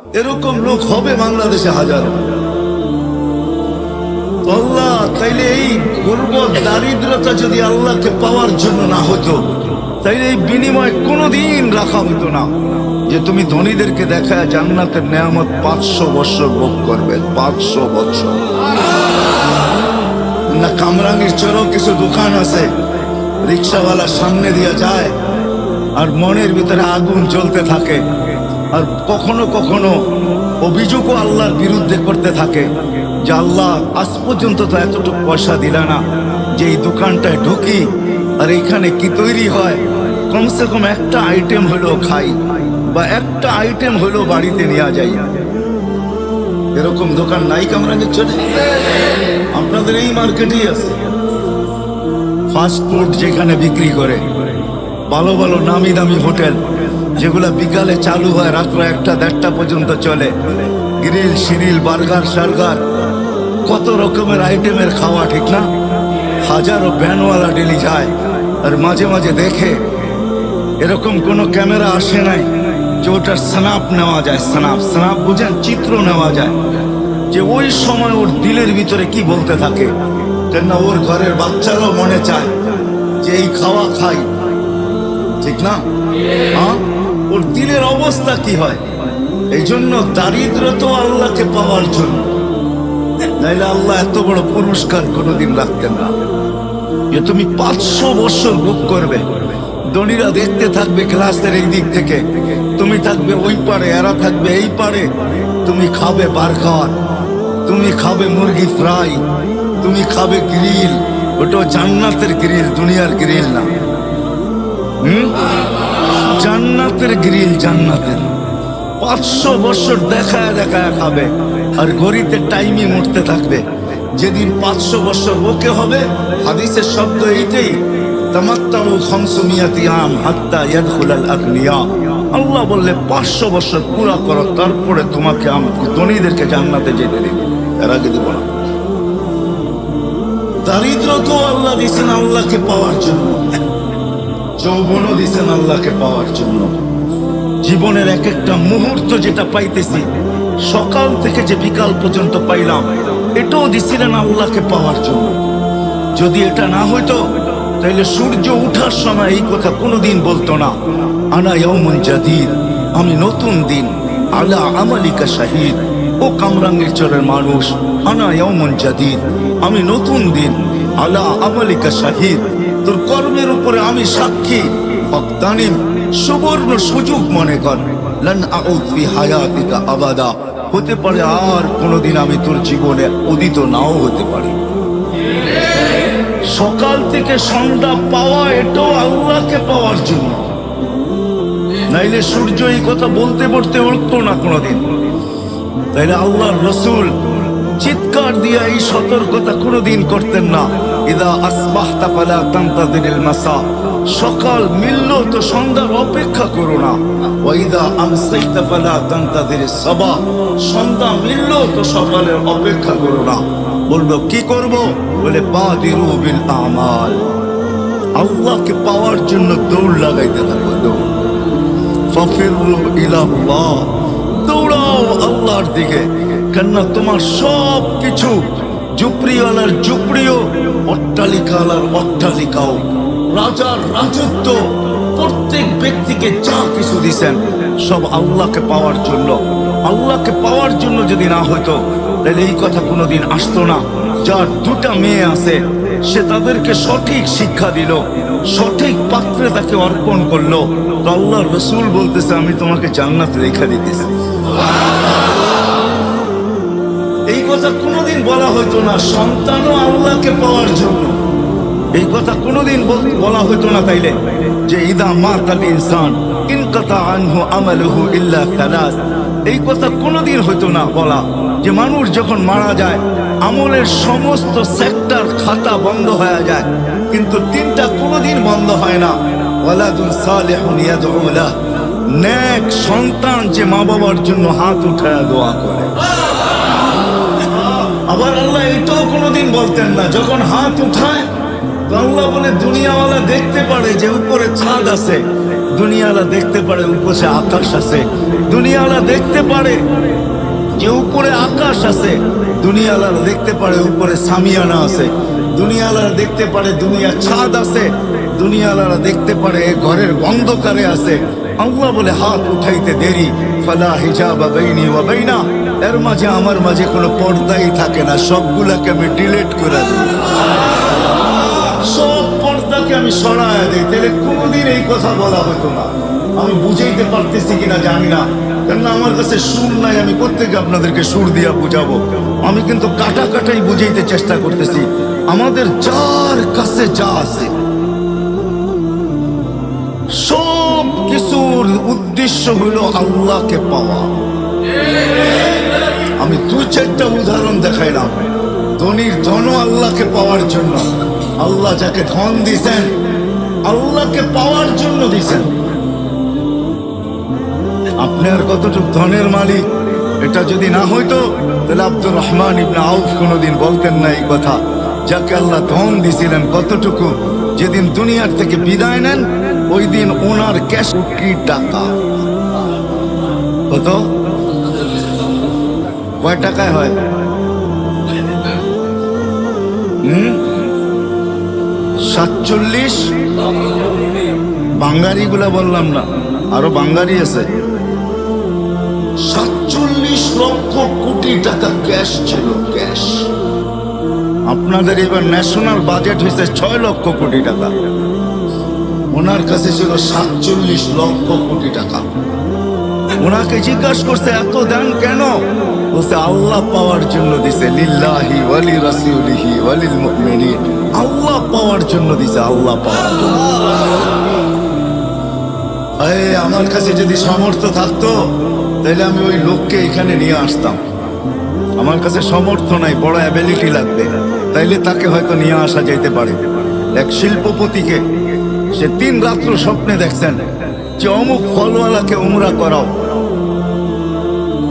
এরকম লোক হবে বাংলাদেশে হাজারো। আল্লাহ তাইলে এই গর্বত দারিদ্রতা যদি আল্লাহকে পাওয়ার জন্য না হতো, তাইলে এই বিনিময় কোনোদিন রাখা হতো না যে তুমি ধনীদেরকে দেখায় জান্নাতের নেয়ামত 500 বছর ভোগ করবে। 500 বছর না। কামরাঙ্গীর চরেও কিছু দোকান আছে, রিক্সাওয়ালা সামনে দিয়ে যায় আর মনের ভিতরে আগুন জ্বলতে থাকে, আর কখনো কখনো অভিযোগও আল্লাহর বিরুদ্ধে করতে থাকে যে আল্লাহ আজ পর্যন্ত তো এতটুকু পয়সা দিলা না যে এই দোকানটায় ঢুকি আর এইখানে কি তৈরি হয়, কমসে কম একটা আইটেম হলেও খাই বা একটা আইটেম হলেও বাড়িতে নিয়ে যাই। এরকম দোকান নাই কামরাঙ্গীর চরে? আপনাদের এই মার্কেটেই আছে। ফাস্ট ফুড যেখানে বিক্রি করে, ভালো ভালো নামি দামি হোটেল যেগুলা বিকালে চালু হয় রাত্র 1টা-1:30 পর্যন্ত চলে, গ্রিল শিরিল বার্গার সার্গার কত রকমের আইটেমের খাওয়া, ঠিক না? হাজারো ভ্যানওয়ালা ডেলি যায় আর মাঝে মাঝে দেখে এরকম কোনো ক্যামেরা আসে নাই যে ওটার স্ন্যাপ নেওয়া যায়। স্ন্যাপ বুঝেন? চিত্র নেওয়া যায় যে ওই সময় ওর দিলের ভিতরে কি বলতে থাকে, কেননা ওর ঘরের বাচ্চারাও মনে চায় যে এই খাওয়া খাই, ঠিক না? হ্যাঁ, ওর দিলের অবস্থা কি হয়। এই জন্য দারিদ্র তো আল্লাহকে পাওয়ার জন্য, নাইলে আল্লাহ এত বড় পুরস্কার কোনোদিন রাখতেন না যে তুমি 500 বছর ভোগ করবে। ধনীরা দেখতে থাকবে গ্লাসের এই দিক থেকে, তুমি থাকবে ওই পারে, এরা থাকবে এই পারে। তুমি খাবে বার্গার, তুমি খাবে মুরগি ফ্রাই, তুমি খাবে গ্রিল। ওটা জান্নাতের গ্রিল, দুনিয়ার গ্রিল না। জান্নাতের গ্রিল, জান্নাতের। 500 বছর দেখায় দেখায় খাবে আর ঘড়িতে টাইমিং উঠতে থাকবে। যেদিন 500 বছর ওকে হবে, হাদিসের শব্দ এইটাই, তামাত্তাউ 500 আম হাত্তা ইয়াদখুলাল আগনিয়া। আল্লাহ বললে 500 বছর পুরা করো, তারপরে তোমাকে ধনীদেরকে জান্নাতে যেতে দেব, এর আগে দেব না। দারিদ্র তো আল্লাহ দিয়েছেন আল্লাহকে পাওয়ার জন্য, যৌবনও দিয়েছেন আল্লাহকে পাওয়ার জন্য। জীবনের এক একটা মুহূর্ত যেটা পাইতেছি, সকাল থেকে যে বিকাল পর্যন্ত পাইলাম, এটাও দিছিলেন আল্লাহকে পাওয়ার জন্য। যদি এটা না হইতো তাইলে সূর্য উঠার সময় এই কথা কোনোদিন বলতো না, আনা ইয়াউমুন জাদীদ, আমি নতুন দিন, আলা আমালিকা শাহিদ। ও কামরাঙ্গীর চরের মানুষ, আনা ইয়াউমুন জাদীদ, আমি নতুন দিন, আলা আমালিকা শাহিদ, তোর কর্মের উপরে আমি সাক্ষী। ফাগতানিম, সুবর্ণ সুযোগ মনে কর, লান আউদ ফি হায়াতিকা আবাদা, হতে পারে আর কোনোদিন আমি তোর জীবনে উদিত নাও হতে পারি। সকাল থেকে সন্ধ্যা পাওয়া, এটাও আল্লাহকে পাওয়ার জন্য, নাইলে সূর্য এই কথা বলতে বলতে উঠতো না কোনোদিন। তাইলে আল্লাহর রসুল চিৎকার দিয়ে এই সতর্কতা কোনোদিন করতেন না, ইদা আসবাহতা ফালা তানতাযিরিল মাসা, সকাল মিলল তো সন্ধ্যার অপেক্ষা করো না, ওয়া ইদা আমসাইতা ফালা তানতাযিরিস সাবাহ, সন্ধ্যা মিলল তো সকালের অপেক্ষা করো না। বললো কি করব? বলে বাদিরু বিল আমাল, আল্লাহকে পাওয়ার জন্য দৌড় লাগাইতে থাকো, দৌড়। ফাফিরু ইলাল্লাহ, দৌড়াও আল্লাহর দিকে, কেননা তোমার সব কিছু, ঝুপড়িওয়ালার ঝুপড়িও, অট্টালিকাওয়ালার অট্টালিকাও, রাজার রাজত্ব, প্রত্যেক ব্যক্তিকে যা কিছু দিছেন সব আল্লাহকে পাওয়ার জন্য। আল্লাহকে পাওয়ার জন্য যদি না হইতো তাহলে এই কথা কোনোদিন আসতো না। যার 2টা মেয়ে আছে, সে তাদেরকে সঠিক শিক্ষা দিল, সঠিক পাত্রে তাকে অর্পণ করলো, তো আল্লাহর রাসূল বলতেছে আমি তোমাকে জান্নাতে রেখে দিতেছি। এই কথা কোনোদিন বলা হইতো না সন্তানও আল্লাহকে পাওয়ার জন্য, এই কথা কোনোদিন বলা হইতো না। তাইলে যে ইদা মাতাল ইনসান ইনকাতা আনহু আমালুহু ইল্লা সালাস, এই কথা কোনোদিন হইতো না বলা যে মানুষ যখন মারা যায় আমলের সমস্ত সেক্টর খাতা বন্ধ হয়ে যায়, কিন্তু 3টা কোনোদিন বন্ধ হয় না, ওয়ালাদুন সালিহুন ইয়াদউ লাহ, নেক সন্তান যে মা বাবার জন্য হাত উঠায় দোয়া করে। আবার আল্লাহ এটাও কোনোদিন বলতেন না যখন হাত উঠায়, আল্লাহ বলে দুনিয়াওয়ালা দেখতে পারে যে উপরে ছাদ আছে, দুনিয়ালা দেখতে পারে উপরে আকাশ আছে, দুনিয়ালা দেখতে পারে যে উপরে আকাশ আছে, দুনিয়ালারা দেখতে পারে উপরে সামিয়ানা আছে, দুনিয়ালারা দেখতে পারে দুনিয়ার ছাদ আছে, দুনিয়ালারা দেখতে পারে ঘরের অন্ধকারে আছে। আল্লাহ বলে হাত উঠাইতে দেরি, ফালা হিজাবা বাইনি ওয়া বাইনা, এর মাঝে আমার মাঝে কোনো পর্দাই থাকে না, সবগুলাকে আমি ডিলিট করে দিই, সব পর্দাকে আমি সরায় দিই। তাহলে কোনোদিন এই কথা বলা হতো না। আমি বুঝাইতে পারতেছি কিনা জানি না, কেননা আমার কাছে সুর নাই। আমি প্রত্যেকে আপনাদেরকে সুর দিয়া বুঝাবো। আমি কিন্তু কাটা কাটাই বুঝাইতে চেষ্টা করতেছি। আমাদের যার কাছে যা আছে সব কিছুর উদ্দেশ্য হলো আল্লাহকে পাওয়া। আমি দু চারটা উদাহরণ দেখাইলাম। ধনীর ধন আল্লাহকে পাওয়ার জন্য, আল্লাহ যাকে ধন দিছেন আল্লাহকে পাওয়ার জন্য দিছেন। আপনি আর কতটুক ধনের মালিক এটা যদি না হইতো তাহলে আব্দুর রহমান ইবনে আউফ কোনোদিন বলতেন না এই কথা। যাকে আল্লাহ ধন দিছিলেন কতটুকু, যেদিন দুনিয়ার থেকে বিদায় নেন ওই দিন ওনার ক্যাশ কোটি টাকা। কত? কয় টাকায় হয়? 47 বাঙ্গারি গুলা বললাম না, আরো বাঙ্গারি আছে। 47 লক্ষ কোটি টাকা ক্যাশ ছিল, ক্যাশ। আপনাদের এবার ন্যাশনাল বাজেট হয়েছে 6 লক্ষ কোটি টাকা, ওনার কাছে ছিল 47 লক্ষ কোটি টাকা। ওনাকে জিজ্ঞাসা করছে এত দেন কেন? বলছে আল্লাহ পাওয়ার জন্য দিছে, লিল্লাহি ওয়ালি রাসূলিহি ওয়ালিল মুমিনিন। আল্লাহ পাওয়ার জন্য দিছে, আল্লাহ পাওয়ার জন্য। আমার কাছে যদি সামর্থ্য থাকতো তাহলে আমি ওই লোককে এখানে নিয়ে আসতাম। আমার কাছে সামর্থ্য নাই, বড় অ্যাবিলিটি লাগবে, তাইলে তাকে হয়তো নিয়ে আসা যেতে পারে। এক শিল্পপতিকে সে 3 রাত্র স্বপ্নে দেখছেন যে অমুক ফলওয়ালাকে উমরা করাও,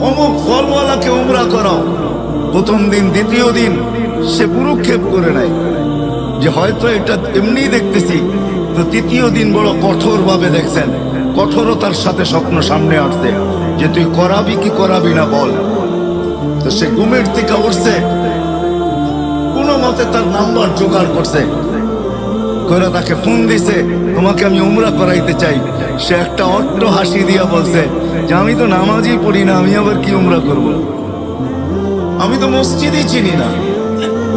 অমুক ফলওয়ালাকে উমরা করাও। প্রথম দিন দ্বিতীয় দিন সে পুরুক্ষেপ করে নাই যে হয়তো এটা এমনি দেখতেছি। তো তৃতীয় দিন বড় কঠোর ভাবে দেখছেন, কঠোরতার সাথে স্বপ্ন সামনে আসছে যে তুই করাবি কি করাবি না বল। তো সে ঘুমের থেকে উঠছে, কোনো মতে তার নাম্বার জোগাড় করছে, করে তাকে ফোন দিছে, তোমাকে আমি উমরা করাইতে চাই। সে একটা অট্ট হাসি দিয়া বলছে যে আমি তো নামাজই পড়ি না, আমি আবার কি উমরা করব? আমি তো মসজিদই চিনি না,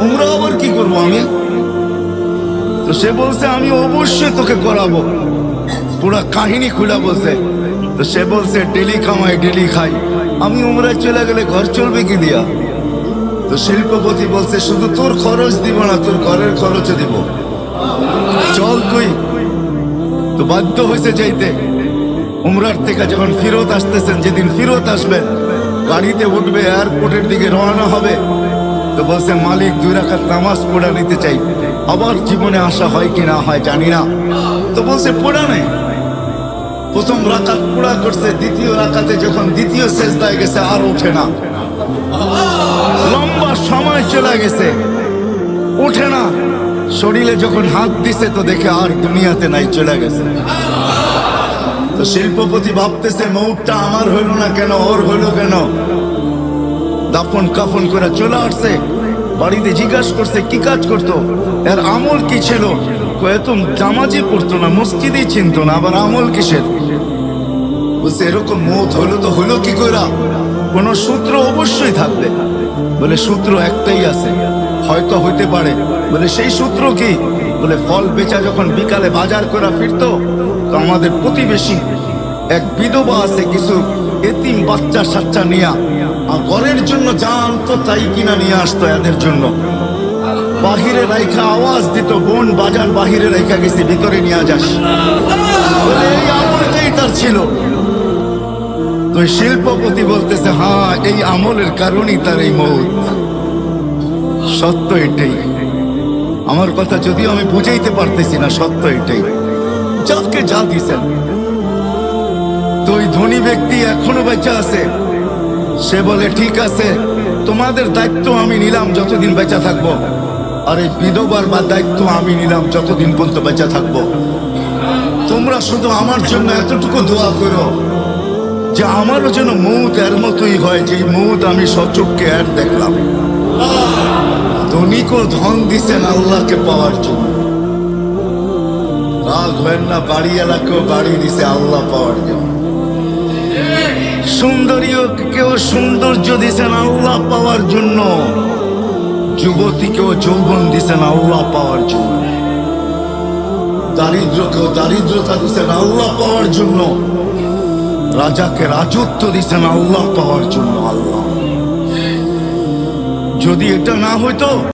উমরা আবার কি করব আমি? তো সে বলছে আমি অবশ্যই তোকে করাবো। পুরা কাহিনী খুলে বলছে। তো সে বলছে ডেলি কামাই ডেলি খাই, আমি উমরায় চলে গেলে ঘর চলবে কি দিয়া? তো শিল্পপতি বলছে শুধু তোর খরচ দিব না, তোর ঘরের খরচও দিব, চল তুই। তো বাধ্য হয়েছে যাইতে। উমরার থেকে যখন ফিরত আসতেছেন, যেদিন ফিরত আসবেন গাড়িতে উঠবে, এয়ারপোর্টের দিকে রওনা হবে, তো বলছে মালিক 2 রাকাত নামাজ পড়া নিতে চাই। আবার জীবনে আসা হয় কি না হয় জানি না। তো বলছে পড়া নেই। প্রথম রাকাত পুরা করছে, দ্বিতীয় রাকাতে যখন দ্বিতীয় সেজদায় গেছে আর ওঠে না, লম্বা সময় চলে গেছে, ওঠে না। শরীরে যখন হাত দিছে তো দেখে আর দুনিয়াতে নাই, চলে গেছে। তো শিল্পপতি ভাবতেছে মৌতটা আমার হইল না কেন, ওর হইল কেন? দাফন কাফন করে চলে আসছে বাড়িতে। জিজ্ঞাসা করছে কি কাজ করতো, এর আমল কি ছিল? এত জামাজি পড়তো না, মসজিদই চিনতো না, আবার আমল কিসের? বলছে এরকম মৌত হলো তো হলো কি করে? কোন সূত্র অবশ্যই থাকবে। বলে সূত্র একটাই আছে, হয়তো হইতে পারে। বলে সেই সূত্র কি? বলে ফল বেচা যখন বিকালে বাজার করে ফিরতো, তো আমাদের প্রতিবেশী এক বিধবা আছে, কিছু এতিম বাচ্চা সাচ্চা নিয়া আর ঘরের জন্য যা আনতো তাই কিনা নিয়ে আসতো এদের জন্য। বাহিরে রাইখা আওয়াজ দিত, বোন বাজার বাহিরে রাইখা গেছি, ভিতরে নিয়ে যাস। বলে এই আমলটাই তার ছিল। তো শিল্পপতি বলতেছে হ্যাঁ, এই আমলের কারণেই তার এই মৌত। সত্য এটাই। আমার কথা যদিও আমি বুঝাইতে পারতেছি না, সত্য এটাই। যাকে যা দিছেন। তো ওই ধনী ব্যক্তি এখনো বেঁচে আছে। সে বলে ঠিক আছে, তোমাদের দায়িত্ব আমি নিলাম যতদিন বেঁচে থাকবো, আর এই বিধবার বা দায়িত্ব আমি নিলাম যতদিন পর্যন্ত বেঁচে থাকবো। তো তোমরা শুধু আমার জন্য এতটুকু দোয়া করো যে আমারও যেন মৌত এর মতোই হয়, যে মৌত আমি সচক্ষে এর দেখলাম। ধনীকেও ধন দিছেন আল্লাহকে পাওয়ার জন্য, রাগ হয় না, বাড়ি এলাকাও বাড়ি দিছে আল্লাহ পাওয়ার জন্য। সুন্দরীও কেউ সৌন্দর্য দিছেন আল্লাহ পাওয়ার জন্য, যুবতীকেও যৌবন দিছেন আল্লাহ পাওয়ার জন্য, দারিদ্রকেও দারিদ্রতা দিছেন আল্লাহ পাওয়ার জন্য, রাজাকে রাজত্ব দিছেন আল্লাহ পাওয়ার জন্য। আল্লাহ যদি এটা না হইতো